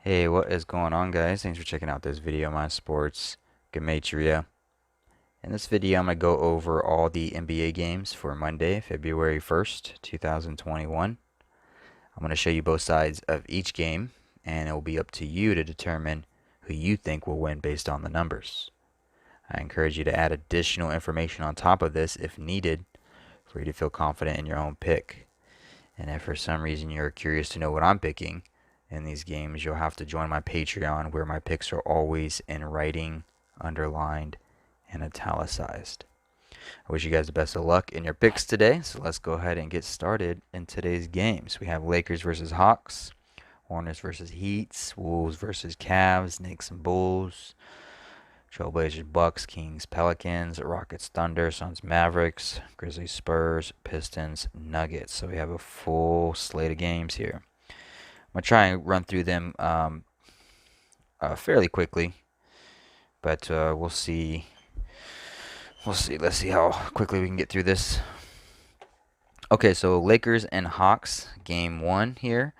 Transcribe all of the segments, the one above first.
Hey, what is going on, guys? Thanks for checking out this video, My Sports Gematria. In this video, I'm going to go over all the NBA games for Monday, February 1st, 2021. I'm going to show you both sides of each game, and it will be up to you to determine who you think will win based on the numbers. I encourage you to add additional information on top of this if needed for you to feel confident in your own pick. And if for some reason you're curious to know what I'm picking in these games, you'll have to join my Patreon where my picks are always in writing, underlined, and italicized. I wish you guys the best of luck in your picks today. So let's go ahead and get started in today's games. We have Lakers versus Hawks, Hornets versus Heats, Wolves versus Cavs, Knicks and Bulls, Trailblazers, Bucks, Kings, Pelicans, Rockets, Thunder, Suns, Mavericks, Grizzlies, Spurs, Pistons, Nuggets. So we have a full slate of games here. I'm gonna try and run through them fairly quickly, but we'll see. We'll see. Let's see how quickly we can get through this. Okay, so Lakers and Hawks, game one here.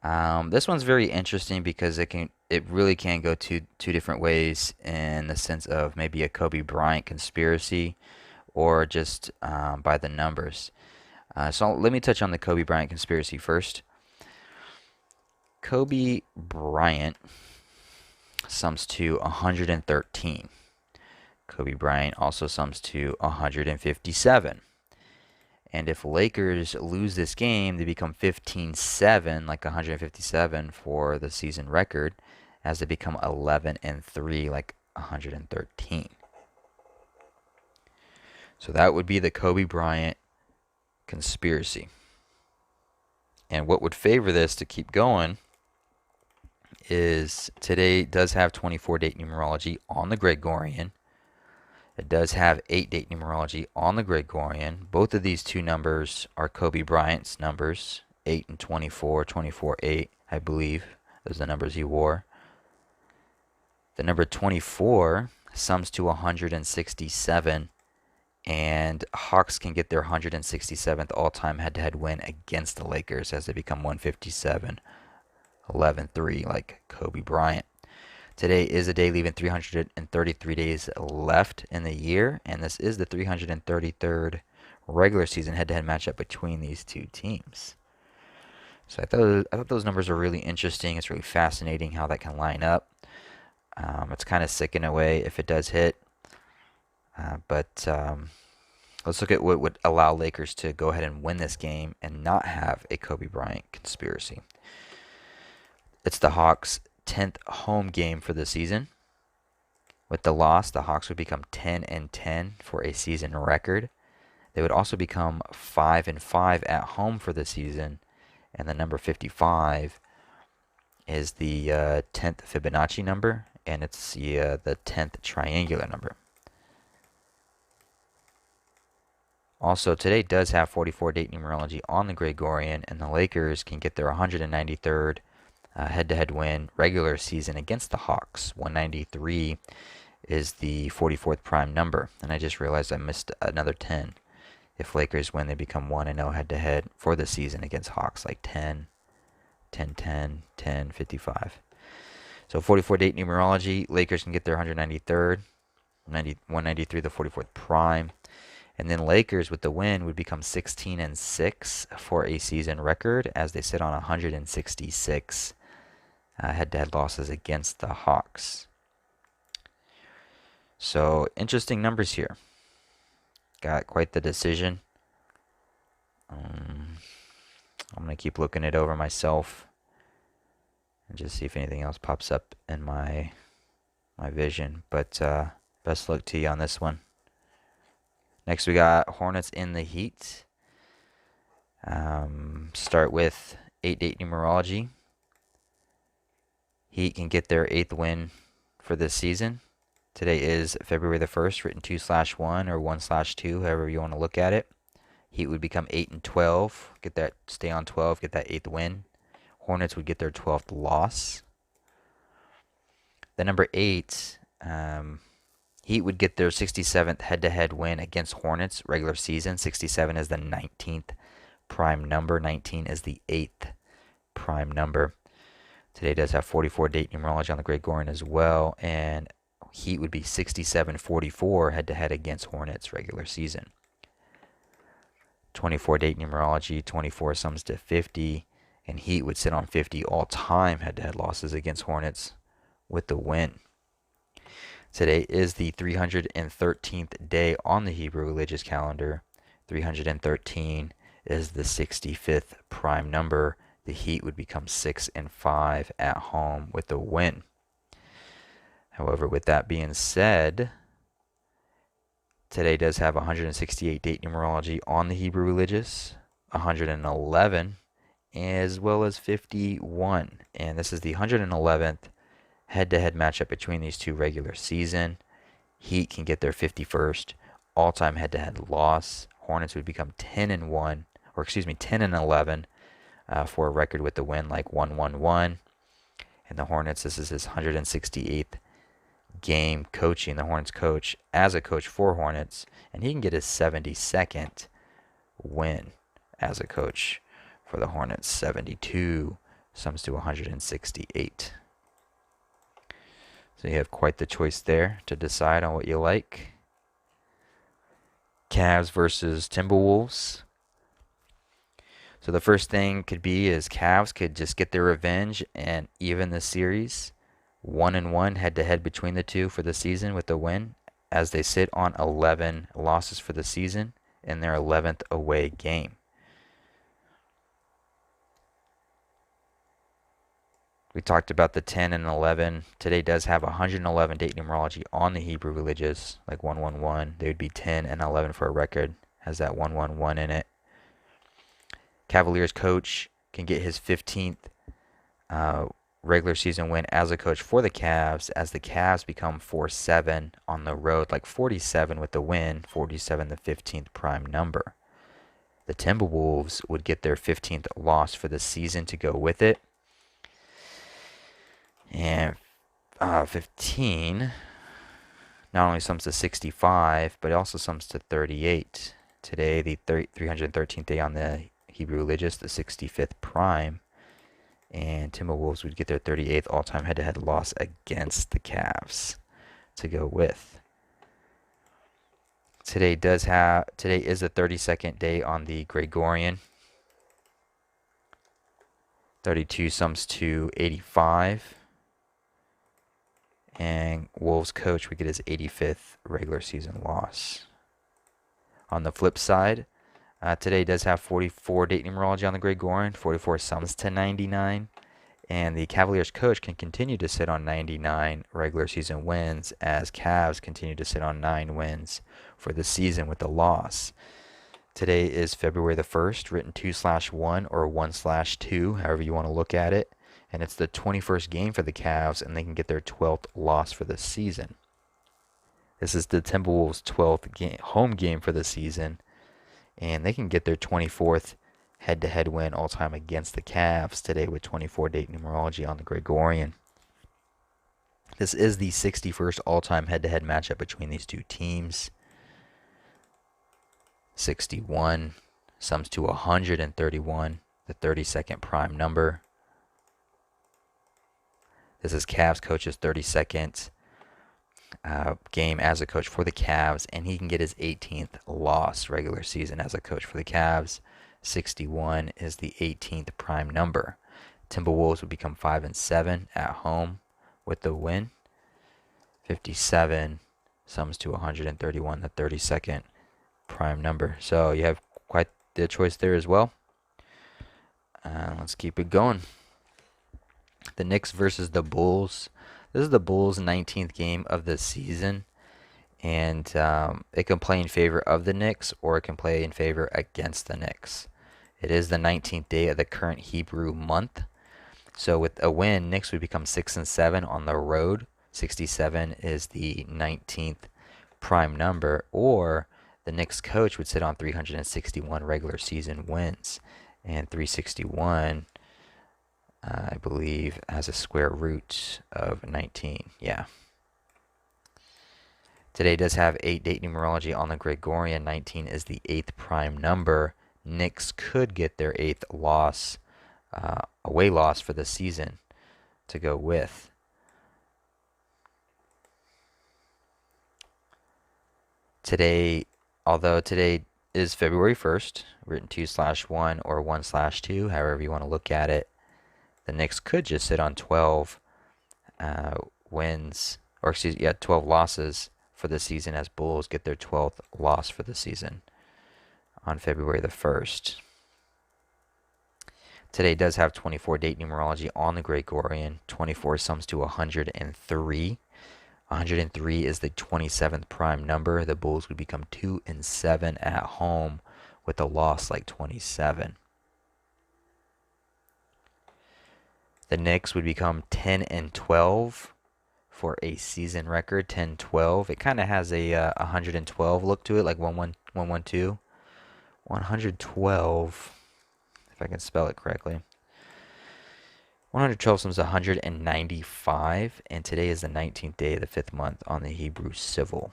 This one's very interesting because it really can go two different ways in the sense of maybe a Kobe Bryant conspiracy or just by the numbers. So let me touch on the Kobe Bryant conspiracy first. Kobe Bryant sums to 113. Kobe Bryant also sums to 157. And if Lakers lose this game, they become 15-7, like 157 for the season record, as they become 11-3, like 113. So that would be the Kobe Bryant conspiracy. And what would favor this to keep going is today does have 24 date numerology on the Gregorian. It does have 8 date numerology on the Gregorian. Both of these two numbers are Kobe Bryant's numbers, 8 and 24, 24, 8, I believe. Those are the numbers he wore. The number 24 sums to 167, and Hawks can get their 167th all-time head-to-head win against the Lakers as they become 157, 11-3, like Kobe Bryant. Today is a day leaving 333 days left in the year, and this is the 333rd regular season head-to-head matchup between these two teams. So I thought those numbers are really interesting. It's really fascinating how that can line up. It's kind of sick in a way if it does hit, but let's look at what would allow Lakers to go ahead and win this game and not have a Kobe Bryant conspiracy. It's the Hawks' 10th home game for the season. With the loss, the Hawks would become 10-10 for a season record. They would also become 5-5 at home for the season, and the number 55 is the 10th Fibonacci number, and it's the 10th triangular number. Also, today does have 44 date numerology on the Gregorian, and the Lakers can get their 193rd head-to-head win regular season against the Hawks. 193 is the 44th prime number, and I just realized I missed another 10. If Lakers win, they become 1-0 head-to-head for the season against Hawks, like 10, 10, 10, 10, 55. So 44 date numerology, Lakers can get their 193rd, 193 the 44th prime. And then Lakers with the win would become 16-6 for a season record as they sit on 166 head-to-head losses against the Hawks. So interesting numbers here. Got quite the decision. I'm going to keep looking it over myself and just see if anything else pops up in my vision. But best luck to you on this one. Next, we got Hornets in the Heat. Start with 8 date numerology. Heat can get their 8th win for this season. Today is February the 1st, written 2/1 or 1/2, however you want to look at it. Heat would become 8-12, get that, stay on 12, get that 8th win. Hornets would get their 12th loss. The number 8, Heat would get their 67th head-to-head win against Hornets regular season. 67 is the 19th prime number. 19 is the 8th prime number. Today does have 44 date numerology on the Gregorian as well, and Heat would be 67-44 head-to-head against Hornets regular season. 24 date numerology, 24 sums to 50, and Heat would sit on 50 all-time head-to-head losses against Hornets with the win. Today is the 313th day on the Hebrew religious calendar. 313 is the 65th prime number. The Heat would become 6-5 at home with the win. However, with that being said, today does have 168 date numerology on the Hebrew religious, 111, as well as 51. And this is the 111th head-to-head matchup between these two regular season. Heat can get their 51st all-time head-to-head loss. Hornets would become 10-1, or excuse me, 10-11 for a record with the win, like 1-1-1. And the Hornets, this is his 168th game coaching. The Hornets coach as a coach for Hornets, and he can get his 72nd win as a coach for the Hornets. 72 sums to 168. So you have quite the choice there to decide on what you like. Cavs versus Timberwolves. So the first thing could be is Cavs could just get their revenge and even the series. 1-1 head-to-head between the two for the season with the win, as they sit on 11 losses for the season in their 11th away game. We talked about the 10 and 11. Today does have 111 date numerology on the Hebrew religious, like 1-1-1. They would be 10-11 for a record. Has that 1-1-1 in it. Cavaliers coach can get his 15th regular season win as a coach for the Cavs, as the Cavs become 4-7 on the road, like 47 with the win, 47 the 15th prime number. The Timberwolves would get their 15th loss for the season to go with it. And 15 not only sums to 65, but it also sums to 38. Today, the 313th day on the Hebrew religious, the 65th prime. And Timberwolves would get their 38th all-time head-to-head loss against the Cavs to go with. Today is the 32nd day on the Gregorian. 32 sums to 85. And Wolves coach would get his 85th regular season loss. On the flip side, today does have 44 date numerology on the Gregorian. 44 sums to 99. And the Cavaliers coach can continue to sit on 99 regular season wins, as Cavs continue to sit on 9 wins for the season with the loss. Today is February the 1st, written 2/1 or 1/2, however you want to look at it. And it's the 21st game for the Cavs, and they can get their 12th loss for the season. This is the Timberwolves' 12th home game for the season, and they can get their 24th head-to-head win all-time against the Cavs today with 24 date numerology on the Gregorian. This is the 61st all-time head-to-head matchup between these two teams. 61 sums to 131, the 32nd prime number. This is Cavs coach's 32nd game as a coach for the Cavs, and he can get his 18th loss regular season as a coach for the Cavs. 61 is the 18th prime number. Timberwolves would become 5-7 at home with the win. 57 sums to 131, the 32nd prime number. So you have quite the choice there as well. Let's keep it going. The Knicks versus the Bulls. This is the Bulls' 19th game of the season, and it can play in favor of the Knicks or it can play in favor against the Knicks. It is the 19th day of the current Hebrew month. So with a win, Knicks would become 6-7 on the road. 67 is the 19th prime number, or the Knicks coach would sit on 361 regular season wins, and 361 I believe has a square root of 19. Yeah. Today does have 8 date numerology on the Gregorian. 19 is the 8th prime number. Knicks could get their 8th loss, away loss for the season to go with. Today, although today is February 1st, written 2/1 or 1/2, however you want to look at it, the Knicks could just sit on 12 wins, or excuse me, yeah, 12 losses for the season as Bulls get their 12th loss for the season on February the 1st. Today does have 24 date numerology on the Gregorian. 24 sums to 103. 103 is the 27th prime number. The Bulls would become 2-7 at home with a loss like 27. The Knicks would become 10-12 for a season record. 10-12. It kind of has a 112 look to it, like 112. 112, if I can spell it correctly. 112 sums 195, and today is the 19th day of the 5th month on the Hebrew civil.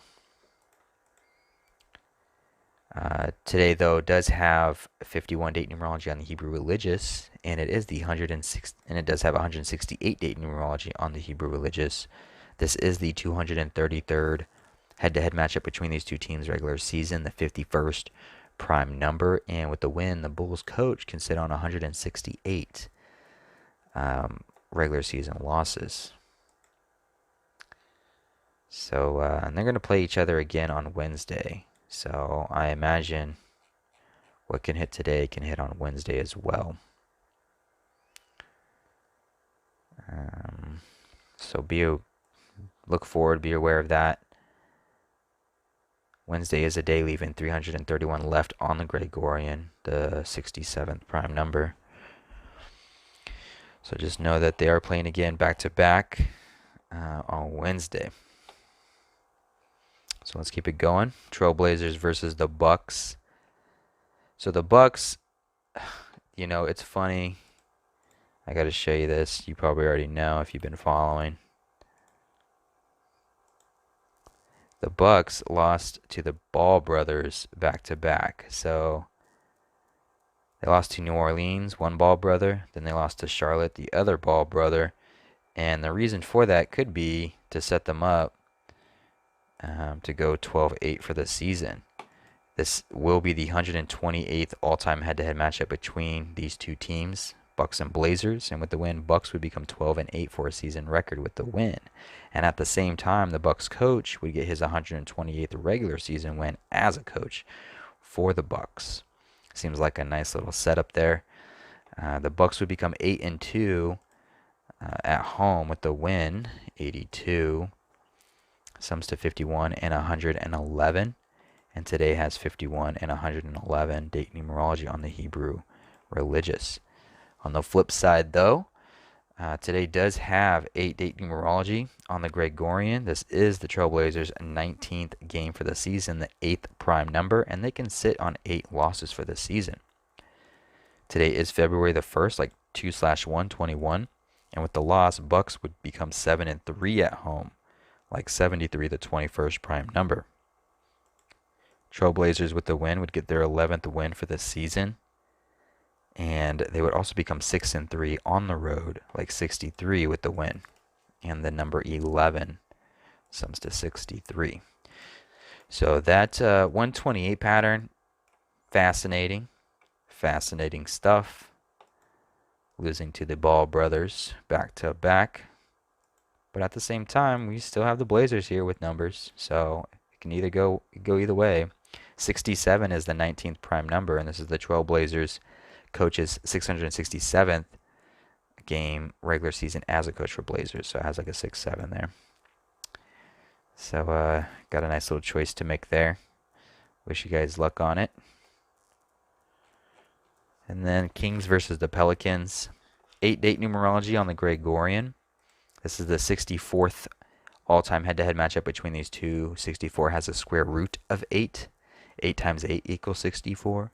Today, though, does have 51 date numerology on the Hebrew religious, and it is the 106, and it does have 168 date numerology on the Hebrew religious. This is the 233rd head-to-head matchup between these two teams regular season, the 51st prime number, and with the win, the Bulls coach can sit on 168 regular season losses. So, and they're going to play each other again on Wednesday. So I imagine what can hit today can hit on Wednesday as well. So look forward, be aware of that. Wednesday is a day leaving 331 left on the Gregorian, the 67th prime number. So just know that they are playing again back-to-back on Wednesday. So let's keep it going. Trailblazers versus the Bucks. So the Bucks, you know, it's funny. I got to show you this. You probably already know if you've been following. The Bucks lost to the Ball brothers back-to-back. So they lost to New Orleans, one Ball brother. Then they lost to Charlotte, the other Ball brother. And the reason for that could be to set them up to go 12-8 for the season. This will be the 128th all-time head-to-head matchup between these two teams, Bucks and Blazers. And with the win, Bucks would become 12-8 for a season record with the win. And at the same time, the Bucks coach would get his 128th regular season win as a coach for the Bucks. Seems like a nice little setup there. The Bucks would become 8-2 at home with the win, 82. Sums to 51 and 111. And today has 51 and 111 date numerology on the Hebrew religious. On the flip side, though, today does have 8 date numerology on the Gregorian. This is the Trailblazers' 19th game for the season, the 8th prime number, and they can sit on 8 losses for the season. Today is February the 1st, like 2/1/21, and with the loss, Bucks would become 7-3 at home, like 73, the 21st prime number. Trailblazers with the win would get their 11th win for the season. And they would also become 6-3 on the road, like 63 with the win. And the number 11 sums to 63. So that 128 pattern, fascinating. Fascinating stuff. Losing to the Ball brothers back-to-back. But at the same time, we still have the Blazers here with numbers. So it can either go either way. 67 is the 19th prime number, and this is the Trailblazers coach's 667th game regular season as a coach for Blazers. So it has like a 6-7 there. So got a nice little choice to make there. Wish you guys luck on it. And then Kings versus the Pelicans. 8 date numerology on the Gregorian. This is the 64th all-time head-to-head matchup between these two. 64 has a square root of 8. 8 times 8 equals 64.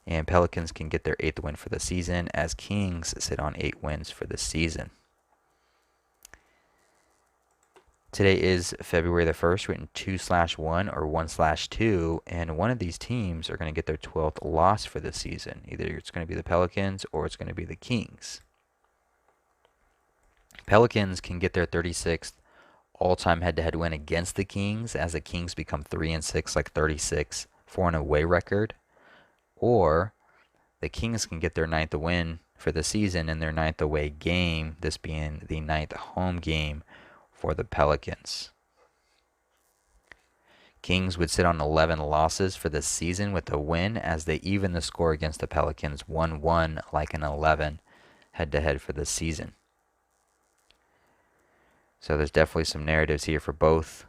And Pelicans can get their 8th win for the season as Kings sit on 8 wins for the season. Today is February the 1st, written 2/1 or 1/2, and one of these teams are going to get their 12th loss for the season. Either it's going to be the Pelicans or it's going to be the Kings. Pelicans can get their 36th all-time head-to-head win against the Kings as the Kings become 3-6, like 36 for an away record, or the Kings can get their ninth win for the season in their ninth away game, this being the ninth home game for the Pelicans. Kings would sit on 11 losses for the season with a win as they even the score against the Pelicans 1-1 like an 11 head-to-head for the season. So there's definitely some narratives here for both.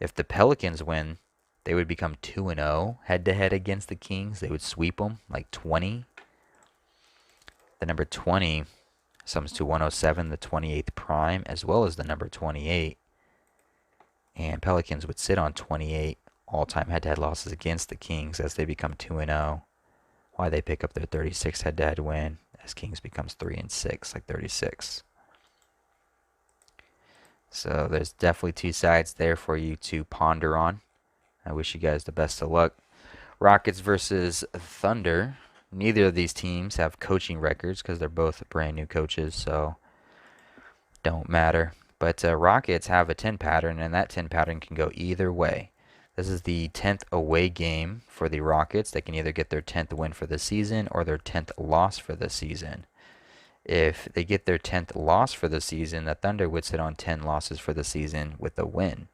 If the Pelicans win, they would become 2-0 head-to-head against the Kings. They would sweep them like 20. The number 20 sums to 107, the 28th prime, as well as the number 28. And Pelicans would sit on 28 all-time head-to-head losses against the Kings as they become 2-0. Why they pick up their 36th head-to-head win as Kings becomes 3-6, like 36. So there's definitely two sides there for you to ponder on. I wish you guys the best of luck. Rockets versus Thunder. Neither of these teams have coaching records because they're both brand new coaches, so don't matter. But Rockets have a 10 pattern, and that 10 pattern can go either way. This is the 10th away game for the Rockets. They can either get their 10th win for the season or their 10th loss for the season. If they get their 10th loss for the season, the Thunder would sit on 10 losses for the season with a win.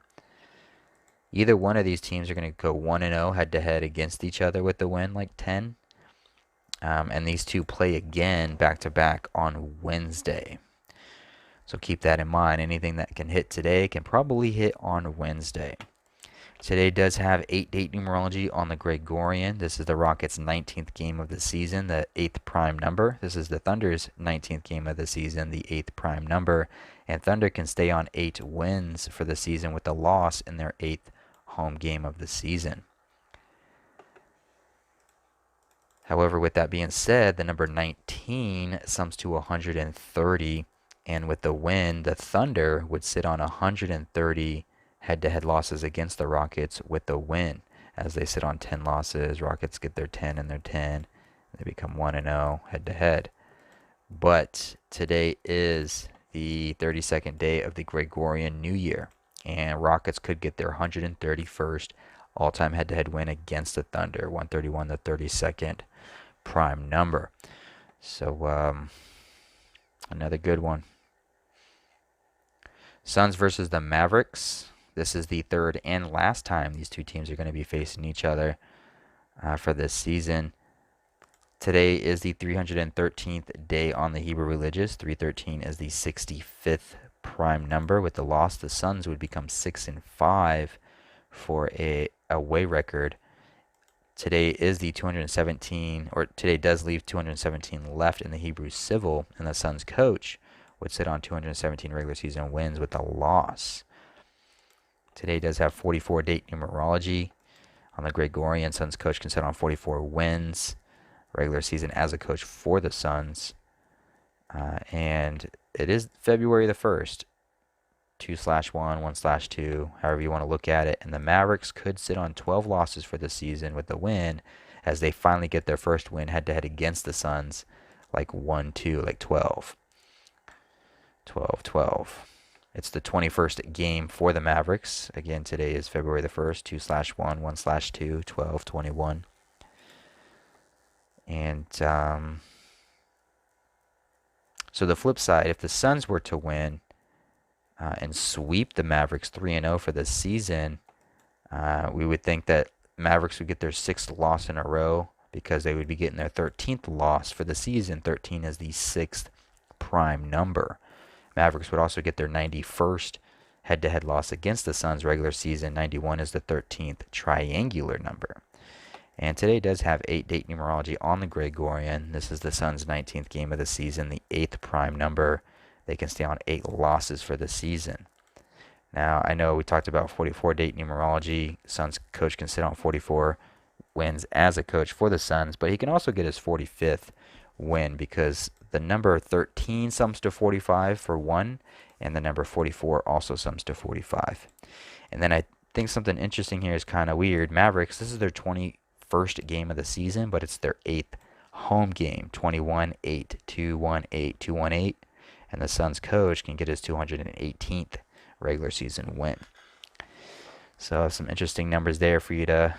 Either one of these teams are going to go 1-0 head-to-head against each other with the win, like 10. And these two play again back-to-back on Wednesday. So keep that in mind. Anything that can hit today can probably hit on Wednesday. Today does have 8-date numerology on the Gregorian. This is the Rockets' 19th game of the season, the 8th prime number. This is the Thunder's 19th game of the season, the 8th prime number. And Thunder can stay on 8 wins for the season with a loss in their 8th home game of the season. However, with that being said, the number 19 sums to 130. And with the win, the Thunder would sit on 130 head-to-head losses against the Rockets with the win. As they sit on 10 losses, Rockets get their 10 and their 10. They become 1-0 head-to-head. But today is the 32nd day of the Gregorian New Year, and Rockets could get their 131st all-time head-to-head win against the Thunder, 131, the 32nd prime number. So another good one. Suns versus the Mavericks. This is the third and last time these two teams are going to be facing each other for this season. Today is the 313th day on the Hebrew Religious. 313 is the 65th prime number. With the loss, the Suns would become 6-5 for a away record. Today is the 217, or today does leave 217 left in the Hebrew Civil, and the Suns coach would sit on 217 regular season wins with a loss. Today does have 44 date numerology. On the Gregorian, Suns coach can sit on 44 wins regular season as a coach for the Suns. And it is February the 1st, 2/1, 1/2, however you want to look at it. And the Mavericks could sit on 12 losses for the season with the win as they finally get their first win head-to-head against the Suns, like 1-2, like 12. 12. It's the 21st game for the Mavericks. Again, today is February the 1st, 2/1, 1/2, 12, 21. And so the flip side, if the Suns were to win and sweep the Mavericks 3-0 for the season, we would think that Mavericks would get their 6th loss in a row because they would be getting their 13th loss for the season. 13 is the 6th prime number. Mavericks would also get their 91st head-to-head loss against the Suns regular season. 91 is the 13th triangular number. And today does have 8-date numerology on the Gregorian. This is the Suns' 19th game of the season, the 8th prime number. They can stay on 8 losses for the season. Now, I know we talked about 44-date numerology. Suns coach can sit on 44 wins as a coach for the Suns, but he can also get his 45th win because the number 13 sums to 45 for 1, and the number 44 also sums to 45. And then I think something interesting here is kind of weird. Mavericks, this is their 21st game of the season, but it's their 8th home game. 21-8, 2-1-8, 2-1-8. And the Suns coach can get his 218th regular season win. So some interesting numbers there for you to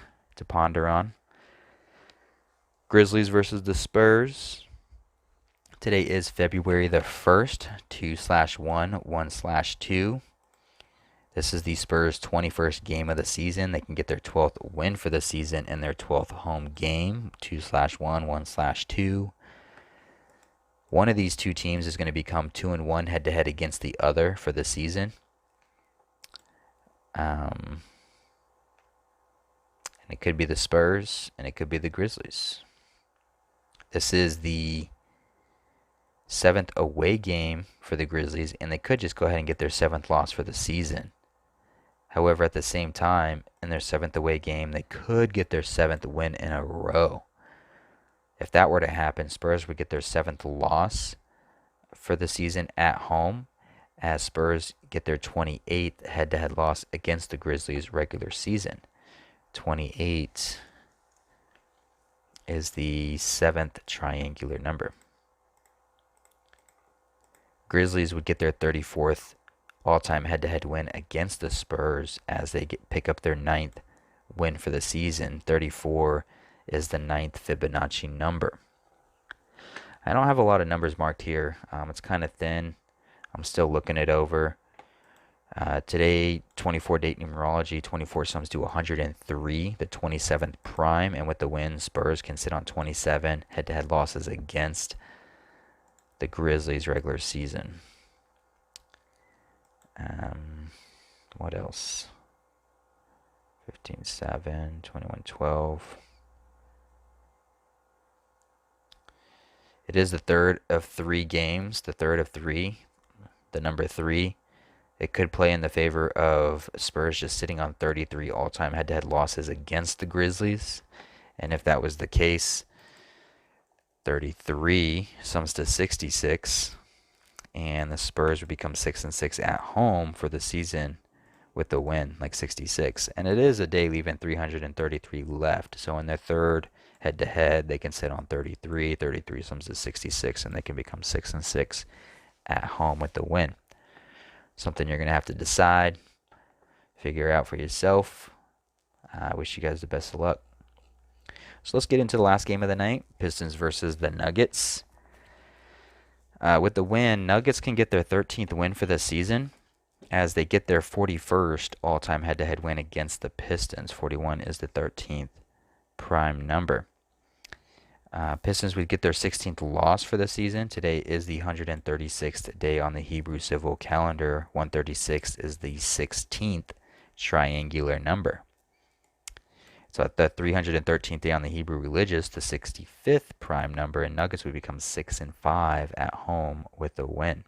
ponder on. Grizzlies versus the Spurs. Today is February the 1st, 2/1, 1/2. This is the Spurs' 21st game of the season. They can get their 12th win for the season in their 12th home game, 2/1, 1/2. One of these two teams is going to become 2-1 head-to-head against the other for the season. And it could be the Spurs, and it could be the Grizzlies. This is the 7th away game for the Grizzlies, and they could just go ahead and get their 7th loss for the season. However, at the same time, in their 7th away game, they could get their 7th win in a row. If that were to happen, Spurs would get their 7th loss for the season at home, as Spurs get their 28th head-to-head loss against the Grizzlies regular season. 28 is the 7th triangular number. Grizzlies would get their 34th all-time head-to-head win against the Spurs as they pick up their 9th win for the season. 34 is the 9th Fibonacci number. I don't have a lot of numbers marked here. It's kind of thin. I'm still looking it over. Today, 24 date numerology, 24 sums to 103, the 27th prime, and with the win, Spurs can sit on 27 head-to-head losses against the Grizzlies regular season. What else? 15-7, 21-12. It is the third of 3 games, the third of 3, the number 3. It could play in the favor of Spurs just sitting on 33 all-time head-to-head losses against the Grizzlies. And if that was the case, 33 sums to 66, and the Spurs would become 6-6 at home for the season with the win, like 66. And it is a day leaving 333 left. So in their third head-to-head, they can sit on 33. 33 sums to 66, and they can become 6-6 at home with the win. Something you're going to have to decide, figure out for yourself. I wish you guys the best of luck. So let's get into the last game of the night, Pistons versus the Nuggets. With the win, Nuggets can get their 13th win for the season as they get their 41st all-time head-to-head win against the Pistons. 41 is the 13th prime number. Pistons would get their 16th loss for the season. Today is the 136th day on the Hebrew civil calendar. 136 is the 16th triangular number. So at the 313th day on the Hebrew religious, the 65th prime number, and Nuggets would become 6-5 at home with a win.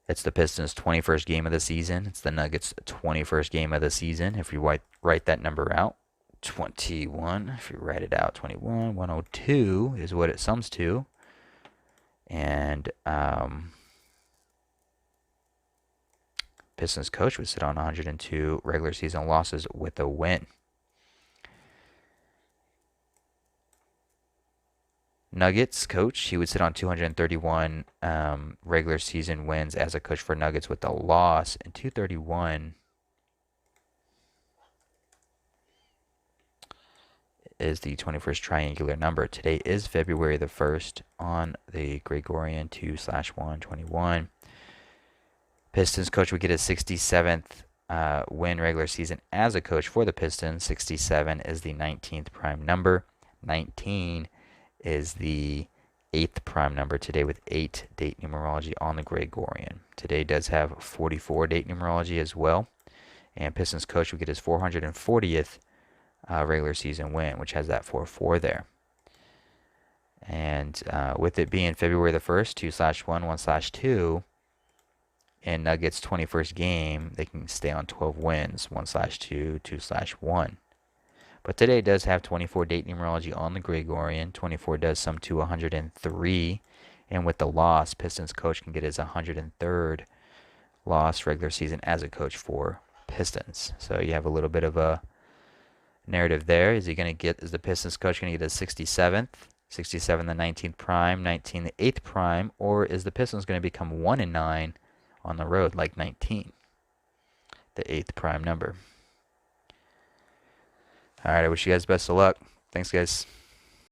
It's the Pistons' 21st game of the season. It's the Nuggets' 21st game of the season. If you write that number out, 21. If you write it out, 21, 102 is what it sums to. And Pistons coach would sit on 102 regular season losses with a win. Nuggets coach, he would sit on 231 regular season wins as a coach for Nuggets with a loss, and 231 is the 21st triangular number. Today is February the 1st on the Gregorian 2/121. Pistons coach would get his 67th win regular season as a coach for the Pistons. 67 is the 19th prime number. 19 is the 8th prime number today with 8 date numerology on the Gregorian. Today does have 44 date numerology as well. And Pistons coach would get his 440th regular season win, which has that 4-4 there. And with it being February the 1st, 2/1, 1/2, in Nuggets' 21st game, they can stay on 12 wins, 1/2, 2/1. But today does have 24 date numerology on the Gregorian. 24 does sum to 103. And with the loss, Pistons coach can get his 103rd loss regular season as a coach for Pistons. So you have a little bit of a narrative there. Is the Pistons coach going to get his 67th 67 the 19th prime, 19 the 8th prime, or is the Pistons going to become 1-9 on the road like 19, the 8th prime number? All right, I wish you guys best of luck. Thanks, guys.